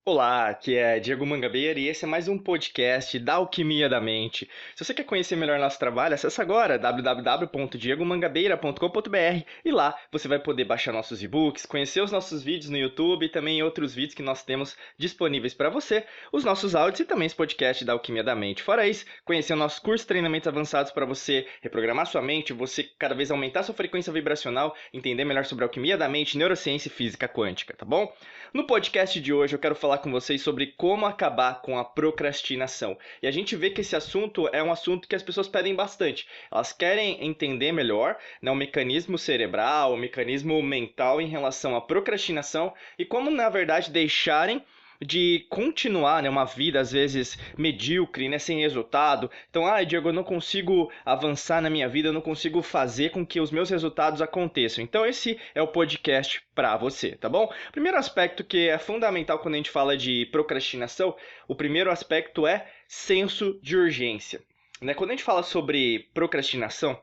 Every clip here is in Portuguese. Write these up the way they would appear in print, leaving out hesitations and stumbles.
Olá, aqui é Diego Mangabeira e esse é mais um podcast da Alquimia da Mente. Se você quer conhecer melhor nosso trabalho, acesse agora www.diegomangabeira.com.br e lá você vai poder baixar nossos e-books, conhecer os nossos vídeos no YouTube e também outros vídeos que nós temos disponíveis para você, os nossos áudios e também esse podcast da Alquimia da Mente. Fora isso, conhecer o nosso curso de treinamentos avançados para você reprogramar sua mente, você cada vez aumentar sua frequência vibracional, entender melhor sobre a alquimia da mente, neurociência e física quântica, tá bom? No podcast de hoje eu quero falar com vocês sobre como acabar com a procrastinação. E a gente vê que esse assunto é um assunto que as pessoas pedem bastante. Elas querem entender melhor, né, o mecanismo cerebral, o mecanismo mental em relação à procrastinação e como, na verdade, deixarem de continuar, né, uma vida às vezes medíocre, né, sem resultado. Então, Diego, eu não consigo avançar na minha vida, eu não consigo fazer com que os meus resultados aconteçam. Então, esse é o podcast para você, tá bom? Primeiro aspecto que é fundamental quando a gente fala de procrastinação, o primeiro aspecto é senso de urgência. Né? Quando a gente fala sobre procrastinação,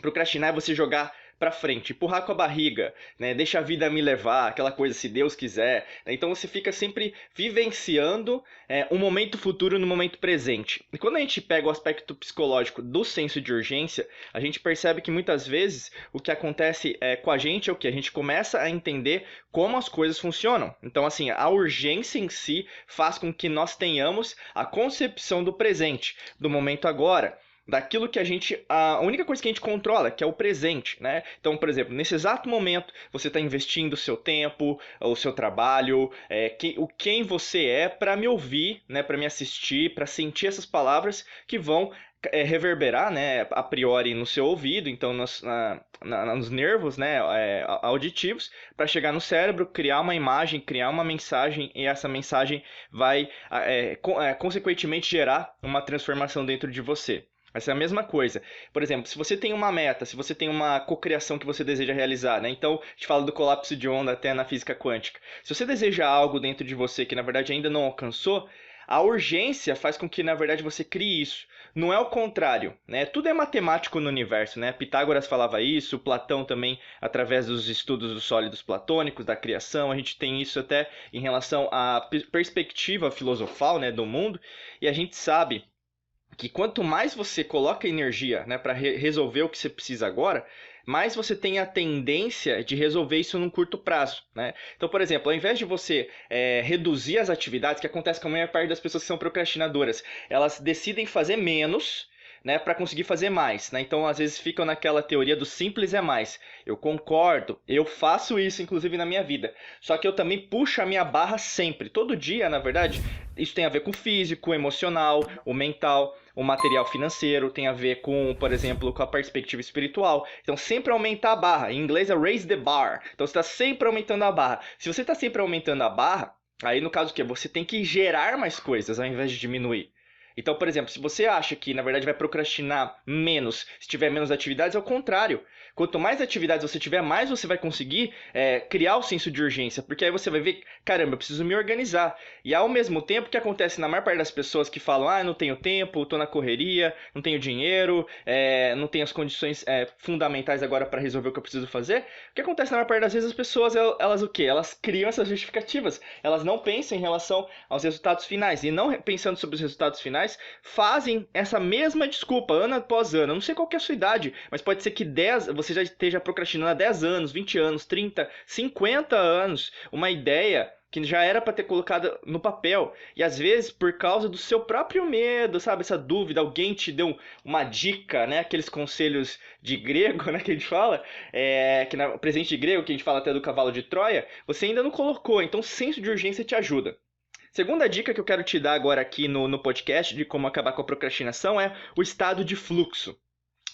procrastinar é você jogar para frente, empurrar com a barriga, né? Deixa a vida me levar, aquela coisa, se Deus quiser. Né? Então você fica sempre vivenciando um momento futuro no momento presente. E quando a gente pega o aspecto psicológico do senso de urgência, a gente percebe que muitas vezes o que acontece com a gente é o que? A gente começa a entender como as coisas funcionam. Então, assim, a urgência em si faz com que nós tenhamos a concepção do presente, do momento agora, daquilo que a única coisa que a gente controla, que é o presente, né? Então, por exemplo, nesse exato momento, você está investindo o seu tempo, o seu trabalho, quem você é para me ouvir, né? Para me assistir, para sentir essas palavras que vão reverberar, né? A priori no seu ouvido, então nos nervos, né? Auditivos, para chegar no cérebro, criar uma imagem, criar uma mensagem e essa mensagem vai, consequentemente, gerar uma transformação dentro de você. Essa é a mesma coisa. Por exemplo, se você tem uma meta, se você tem uma cocriação que você deseja realizar, né? Então, a gente fala do colapso de onda até na física quântica. Se você deseja algo dentro de você que na verdade ainda não alcançou, a urgência faz com que na verdade você crie isso. Não é o contrário, né? Tudo é matemático no universo, né? Pitágoras falava isso, Platão também, através dos estudos dos sólidos platônicos, da criação, a gente tem isso até em relação à perspectiva filosofal, né, do mundo, e a gente sabe que quanto mais você coloca energia, né, para resolver o que você precisa agora, mais você tem a tendência de resolver isso num curto prazo, né? Então, por exemplo, ao invés de você reduzir as atividades, que acontece com a maior parte das pessoas que são procrastinadoras, elas decidem fazer menos, né, para conseguir fazer mais, né? Então, às vezes ficam naquela teoria do simples é mais. Eu concordo, eu faço isso inclusive na minha vida. Só que eu também puxo a minha barra sempre, todo dia, na verdade. Isso tem a ver com o físico, o emocional, o mental, o material financeiro, tem a ver com, por exemplo, com a perspectiva espiritual. Então, sempre aumentar a barra. Em inglês é raise the bar. Então, você está sempre aumentando a barra. Se você está sempre aumentando a barra, aí no caso o quê? Você tem que gerar mais coisas ao invés de diminuir. Então, por exemplo, se você acha que na verdade vai procrastinar menos se tiver menos atividades, é o contrário. Quanto mais atividades você tiver, mais você vai conseguir criar o senso de urgência, porque aí você vai ver, caramba, eu preciso me organizar. E ao mesmo tempo, o que acontece na maior parte das pessoas que falam, eu não tenho tempo, estou na correria, não tenho dinheiro, não tenho as condições fundamentais agora para resolver o que eu preciso fazer, o que acontece na maior parte das vezes as pessoas, elas o quê? Elas criam essas justificativas, elas não pensam em relação aos resultados finais, e não pensando sobre os resultados finais, fazem essa mesma desculpa ano após ano. Eu não sei qual que é a sua idade, mas pode ser que você já esteja procrastinando há 10 anos, 20 anos, 30, 50 anos, uma ideia que já era para ter colocado no papel. E às vezes, por causa do seu próprio medo, sabe? Essa dúvida, alguém te deu uma dica, né? Aqueles conselhos de grego, né? Que a gente fala, que na presente de grego, que a gente fala até do cavalo de Troia, você ainda não colocou. Então, o senso de urgência te ajuda. Segunda dica que eu quero te dar agora aqui no podcast de como acabar com a procrastinação é o estado de fluxo.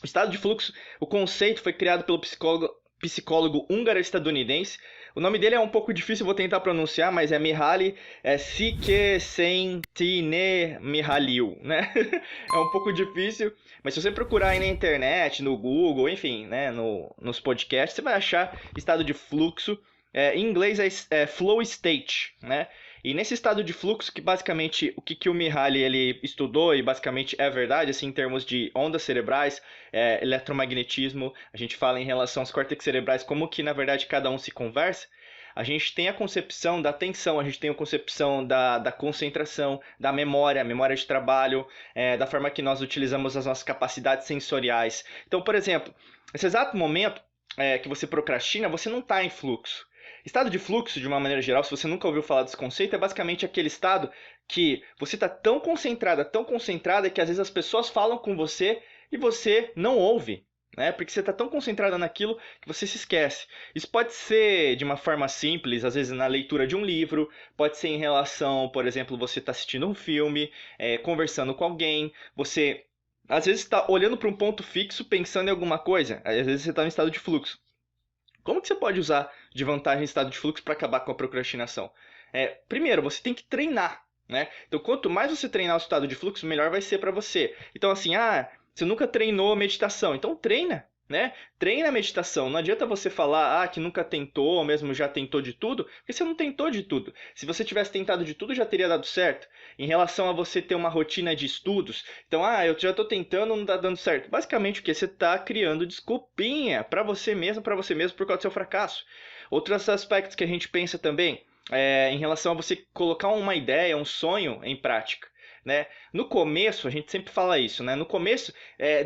O estado de fluxo, o conceito foi criado pelo psicólogo húngaro-estadunidense. O nome dele é um pouco difícil, vou tentar pronunciar, mas é Mihaly Csikszentmihalyi, né? É um pouco difícil, mas se você procurar aí na internet, no Google, enfim, né, nos podcasts, você vai achar estado de fluxo. Em inglês é flow state, né? E nesse estado de fluxo, que basicamente o que o Mihaly ele estudou, e basicamente é verdade, assim, em termos de ondas cerebrais, eletromagnetismo, a gente fala em relação aos córtex cerebrais, como que na verdade cada um se conversa. A gente tem a concepção da atenção, a gente tem a concepção da concentração, da memória, a memória de trabalho, da forma que nós utilizamos as nossas capacidades sensoriais. Então, por exemplo, nesse exato momento que você procrastina, você não está em fluxo. Estado de fluxo, de uma maneira geral, se você nunca ouviu falar desse conceito, é basicamente aquele estado que você está tão concentrada, que às vezes as pessoas falam com você e você não ouve, né? Porque você está tão concentrada naquilo que você se esquece. Isso pode ser de uma forma simples, às vezes na leitura de um livro, pode ser em relação, por exemplo, você está assistindo um filme, conversando com alguém, você às vezes está olhando para um ponto fixo, pensando em alguma coisa, às vezes você está em estado de fluxo. Como que você pode usar de vantagem estado de fluxo para acabar com a procrastinação? Primeiro, você tem que treinar, né? Então, quanto mais você treinar o estado de fluxo, melhor vai ser para você. Então, assim, você nunca treinou meditação, então treina, né? Treina a meditação. Não adianta você falar que nunca tentou, ou mesmo já tentou de tudo, porque você não tentou de tudo. Se você tivesse tentado de tudo, já teria dado certo. Em relação a você ter uma rotina de estudos, então, eu já estou tentando, não está dando certo. Basicamente, o que você está criando desculpinha para você mesmo por causa do seu fracasso. Outros aspectos que a gente pensa também, em relação a você colocar uma ideia, um sonho em prática. Né? No começo, a gente sempre fala isso, né? No começo,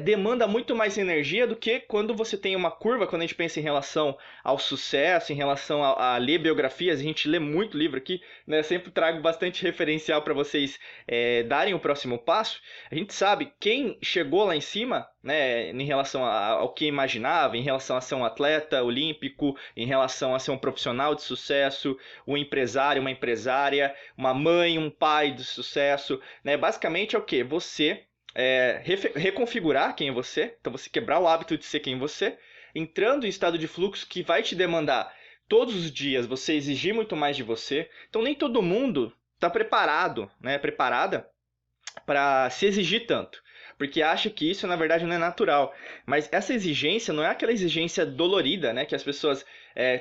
demanda muito mais energia do que quando você tem uma curva, quando a gente pensa em relação ao sucesso, em relação a ler biografias, a gente lê muito livro aqui, né? Sempre trago bastante referencial para vocês darem o próximo passo. A gente sabe quem chegou lá em cima, né, em relação ao que imaginava, em relação a ser um atleta olímpico, em relação a ser um profissional de sucesso, um empresário, uma empresária, uma mãe, um pai de sucesso, né? Basicamente é o que? Você reconfigurar quem é você, então você quebrar o hábito de ser quem você, entrando em estado de fluxo que vai te demandar todos os dias, você exigir muito mais de você. Então nem todo mundo está preparado, né, preparada para se exigir tanto, porque acha que isso na verdade não é natural. Mas essa exigência não é aquela exigência dolorida, né, que as pessoas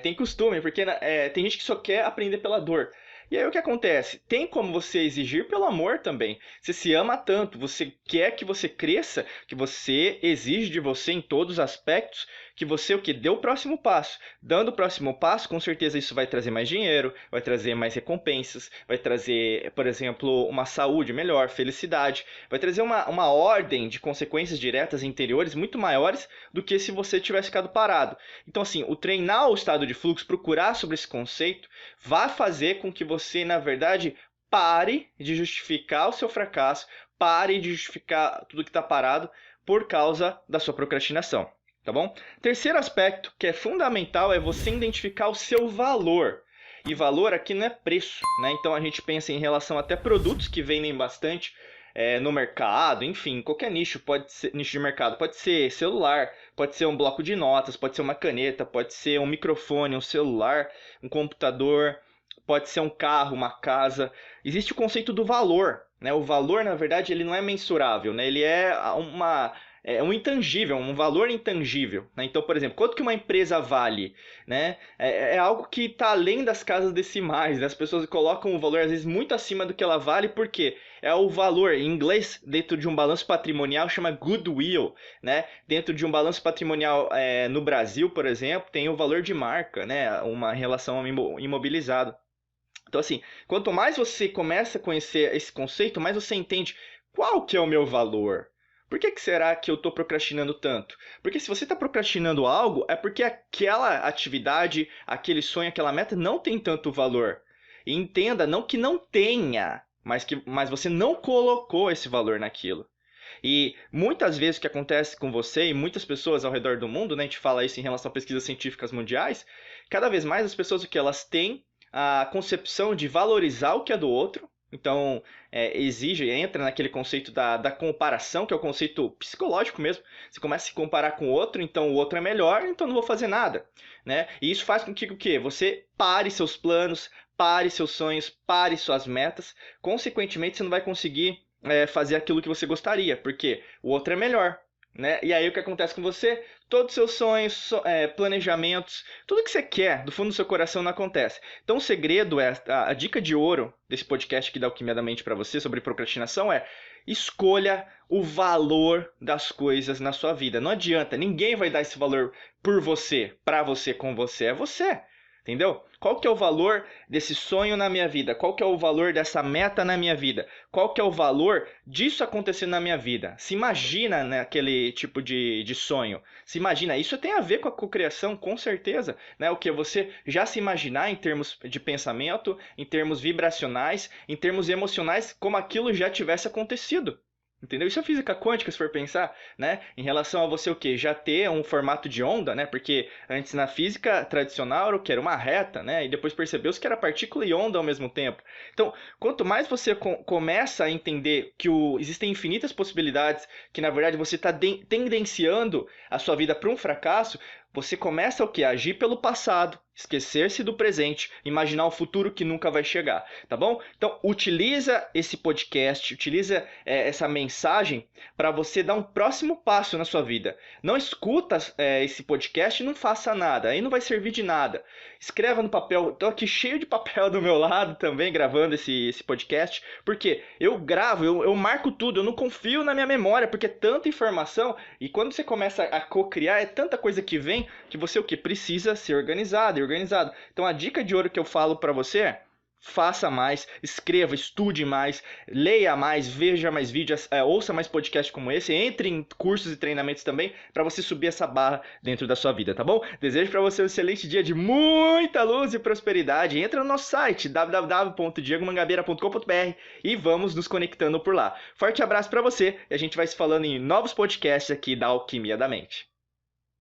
têm costume, porque tem gente que só quer aprender pela dor. E aí o que acontece? Tem como você exigir pelo amor também. Você se ama tanto, você quer que você cresça, que você exige de você em todos os aspectos, que você o que dê o próximo passo. Dando o próximo passo, com certeza isso vai trazer mais dinheiro, vai trazer mais recompensas, vai trazer, por exemplo, uma saúde melhor, felicidade, vai trazer uma ordem de consequências diretas interiores muito maiores do que se você tivesse ficado parado. Então, assim, o treinar o estado de fluxo, procurar sobre esse conceito, vai fazer com que você, na verdade, pare de justificar o seu fracasso, pare de justificar tudo que está parado por causa da sua procrastinação, tá bom? Terceiro aspecto que é fundamental é você identificar o seu valor. E valor aqui não é preço, né? Então a gente pensa em relação até produtos que vendem bastante no mercado, enfim, qualquer nicho pode ser nicho de mercado, pode ser celular, pode ser um bloco de notas, pode ser uma caneta, pode ser um microfone, um celular, um computador, pode ser um carro, uma casa. Existe o conceito do valor, né? O valor, na verdade, ele não é mensurável, né? Ele é um intangível, um valor intangível, né? Então, por exemplo, quanto que uma empresa vale, né? É algo que está além das casas decimais, né? As pessoas colocam o valor às vezes muito acima do que ela vale, porque é o valor, em inglês, dentro de um balanço patrimonial, chama goodwill, né? Dentro de um balanço patrimonial no Brasil, por exemplo, tem o valor de marca, né? Uma relação imobilizada. Então, assim, quanto mais você começa a conhecer esse conceito, mais você entende qual que é o meu valor. Por que será que eu estou procrastinando tanto? Porque se você está procrastinando algo, é porque aquela atividade, aquele sonho, aquela meta não tem tanto valor. E entenda, não que não tenha, mas você não colocou esse valor naquilo. E muitas vezes o que acontece com você e muitas pessoas ao redor do mundo, né, a gente fala isso em relação a pesquisas científicas mundiais, cada vez mais as pessoas o que elas têm a concepção de valorizar o que é do outro. Então, entra naquele conceito da comparação, que é o conceito psicológico mesmo. Você começa a se comparar com o outro, então o outro é melhor, então não vou fazer nada, né? E isso faz com que o quê? Você pare seus planos, pare seus sonhos, pare suas metas. Consequentemente, você não vai conseguir fazer aquilo que você gostaria, porque o outro é melhor, né? E aí o que acontece com você? Todos os seus sonhos, planejamentos, tudo que você quer do fundo do seu coração não acontece. Então o segredo a dica de ouro desse podcast que dá Alquimia da Mente para você sobre procrastinação é: escolha o valor das coisas na sua vida. Não adianta, ninguém vai dar esse valor por você, para você, com você, é você. Entendeu? Qual que é o valor desse sonho na minha vida? Qual que é o valor dessa meta na minha vida? Qual que é o valor disso acontecendo na minha vida? Se imagina naquele tipo de sonho. Se imagina. Isso tem a ver com a cocriação, com certeza. Né? O que? Você já se imaginar em termos de pensamento, em termos vibracionais, em termos emocionais, como aquilo já tivesse acontecido. Entendeu? Isso é física quântica, se for pensar, né? Em relação a você o quê? Já ter um formato de onda, né? Porque antes na física tradicional era o que? Era uma reta, né? E depois percebeu-se que era partícula e onda ao mesmo tempo. Então, quanto mais você começa a entender que existem infinitas possibilidades, que na verdade você está tendenciando a sua vida para um fracasso, você começa o quê? A agir pelo passado, esquecer-se do presente, imaginar o futuro que nunca vai chegar, tá bom? Então, utiliza esse podcast, utiliza essa mensagem para você dar um próximo passo na sua vida. Não escuta esse podcast e não faça nada, aí não vai servir de nada. Escreva no papel, estou aqui cheio de papel do meu lado também, gravando esse podcast, porque eu gravo, eu marco tudo, eu não confio na minha memória, porque é tanta informação, e quando você começa a co-criar, é tanta coisa que vem, que você o que? Precisa ser organizado e organizado. Então a dica de ouro que eu falo para você é: faça mais, escreva, estude mais, leia mais, veja mais vídeos, ouça mais podcasts como esse, entre em cursos e treinamentos também para você subir essa barra dentro da sua vida, tá bom? Desejo para você um excelente dia de muita luz e prosperidade. Entra no nosso site www.diegomangabeira.com.br e vamos nos conectando por lá. Forte abraço para você e a gente vai se falando em novos podcasts aqui da Alquimia da Mente.